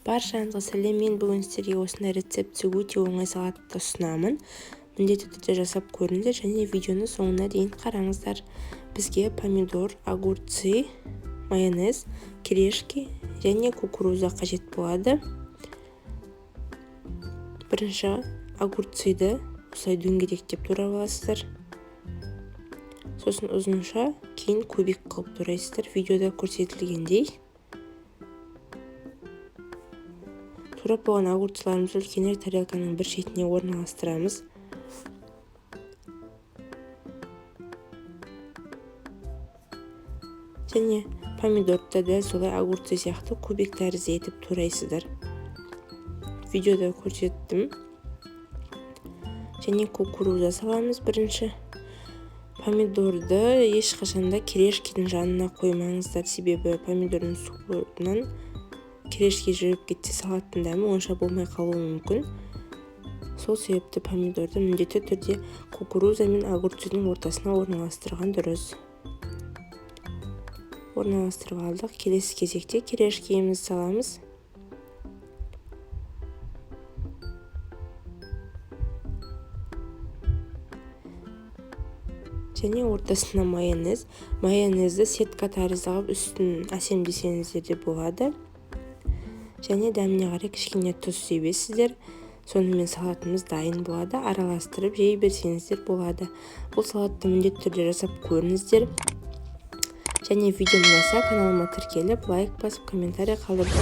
Баршаңызға сәлем, мен бүгін сіздерге осындай рецепті өте оңай салатты ұсынамын. Міндетті түрде жасап көріңіздер және видеоны соңына дейін қараңыздар. Бізге помидор, огурцы, майонез, кирешки және кукуруза қажет болады. Бірінші огурцыйды осылай дөңгелектеп турап аласыздар. Сосын ұзынша, кейін кубик қылып турайсыздар. Видеода көрсетілгендей. Турап болған огурцыларымызды үлкенірек тарелканың бір шетіне орналастырамыз. Және помидорды дәл солай огурцы сияқты кубик тәрізді етіп турайсыздар. Видеода көрсеттім. Және кукуруза саламыз бірінші. Помидорды ешқашанда кирешкенің жанына қоймаңыздар, себебі помидордың суынан кирешке жүріп кетсе салаттың дәмі онша болмай қалуы мүмкін. Сол себепті помидорды міндетті түрде кукуруза мен огурцының ортасына орналастырған дұрыс. Орналастырып алдық. Келесі кезекте кирешкемізді саламыз. Және ортасына майонез. Майонезді сетка тәрізді қылып үстін әсемдесеңіздер де болады. Және дәміне қарай кішкене тұз себесіздер. Сонымен салатымыз дайын болады. Араластырып жей берсеңіздер болады. Бұл салатты міндетті түрде жасап көріңіздер. Және видео ұнаса каналыма тіркеліп, лайк басып, комментарий қалдырып